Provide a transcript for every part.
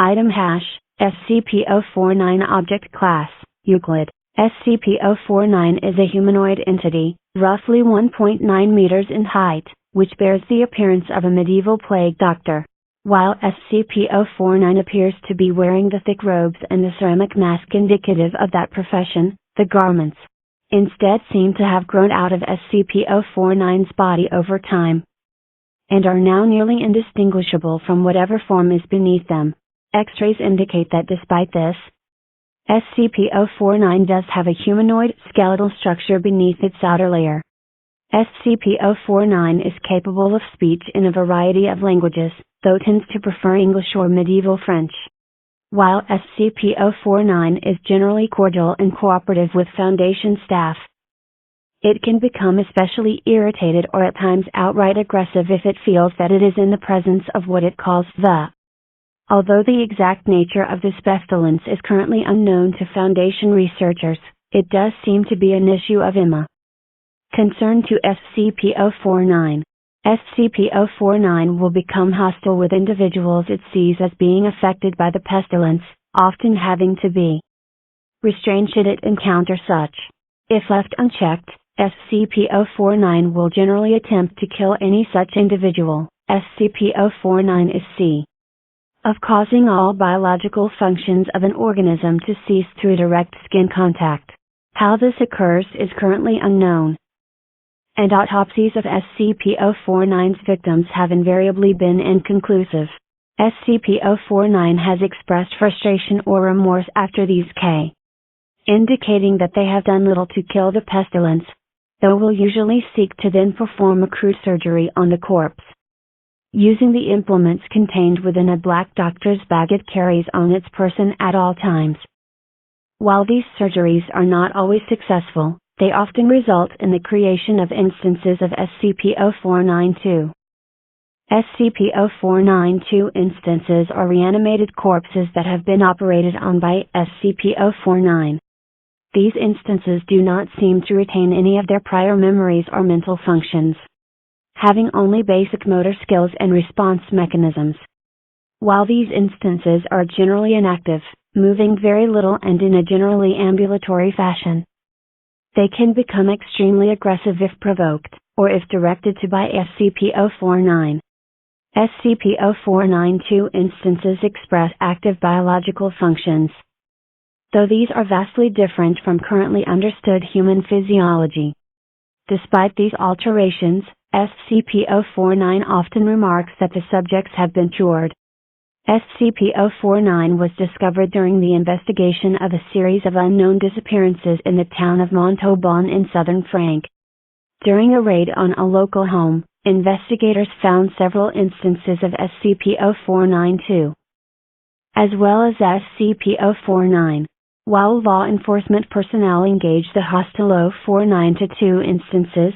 Item hash, SCP-049 Object Class, Euclid. SCP-049 is a humanoid entity, roughly 1.9 meters in height, which bears the appearance of a medieval plague doctor. While SCP-049 appears to be wearing the thick robes and the ceramic mask indicative of that profession, the garments instead seem to have grown out of SCP-049's body over time, and are now nearly indistinguishable from whatever form is beneath them. X-rays indicate that despite this, SCP-049 does have a humanoid skeletal structure beneath its outer layer. SCP-049 is capable of speech in a variety of languages, though tends to prefer English or medieval French. While SCP-049 is generally cordial and cooperative with Foundation staff, it can become especially irritated or at times outright aggressive if it feels that it is in the presence of what it calls the. Although the exact nature of this pestilence is currently unknown to Foundation researchers, it does seem to be an issue of IMA concern to SCP-049. SCP-049 will become hostile with individuals it sees as being affected by the pestilence, often having to be restrained should it encounter such. If left unchecked, SCP-049 will generally attempt to kill any such individual. SCP-049 is c. of causing all biological functions of an organism to cease through direct skin contact. How this occurs is currently unknown, and autopsies of SCP-049's victims have invariably been inconclusive. SCP-049 has expressed frustration or remorse after these indicating that they have done little to kill the pestilence, though will usually seek to then perform a crude surgery on the corpse, using the implements contained within a black doctor's bag it carries on its person at all times. While these surgeries are not always successful, they often result in the creation of instances of SCP-049-2. SCP-049-2 instances are reanimated corpses that have been operated on by SCP-049. These instances do not seem to retain any of their prior memories or mental functions, having only basic motor skills and response mechanisms. While these instances are generally inactive, moving very little and in a generally ambulatory fashion, they can become extremely aggressive if provoked, or if directed to by SCP-049. SCP-049-2 instances express active biological functions, though these are vastly different from currently understood human physiology. Despite these alterations, SCP-049 often remarks that the subjects have been cured. SCP-049 was discovered during the investigation of a series of unknown disappearances in the town of Montauban in southern France. During a raid on a local home, investigators found several instances of SCP-049-2, as well as SCP-049. While law enforcement personnel engaged the hostile 049-2 instances,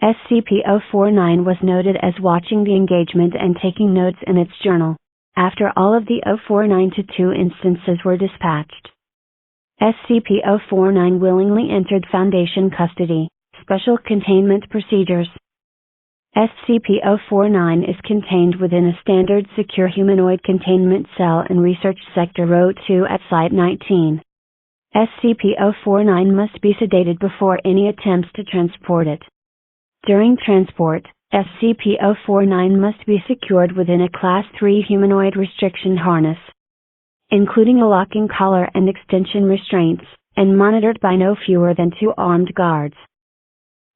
SCP-049 was noted as watching the engagement and taking notes in its journal. After all of the 049-2 instances were dispatched, SCP-049 willingly entered Foundation custody. Special Containment Procedures. SCP-049 is contained within a standard secure humanoid containment cell in Research Sector Row 2 at Site 19. SCP-049 must be sedated before any attempts to transport it. During transport, SCP-049 must be secured within a Class 3 humanoid restriction harness, including a locking collar and extension restraints, and monitored by no fewer than 2 armed guards.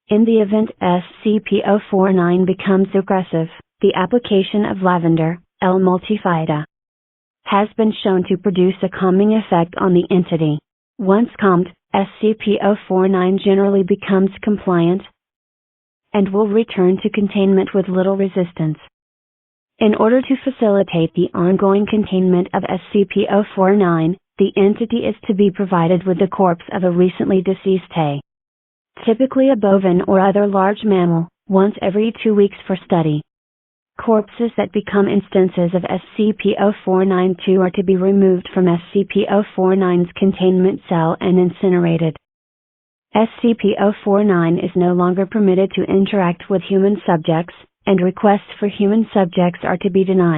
In the event SCP-049 becomes aggressive, the application of lavender, L-multifida, has been shown to produce a calming effect on the entity. Once calmed, SCP-049 generally becomes compliant and will return to containment with little resistance. In order to facilitate the ongoing containment of SCP-049, the entity is to be provided with the corpse of a recently deceased typically a bovine or other large mammal, once every 2 weeks for study. Corpses that become instances of SCP-049-2 are to be removed from SCP-049's containment cell and incinerated. SCP-049 is no longer permitted to interact with human subjects, and requests for human subjects are to be denied.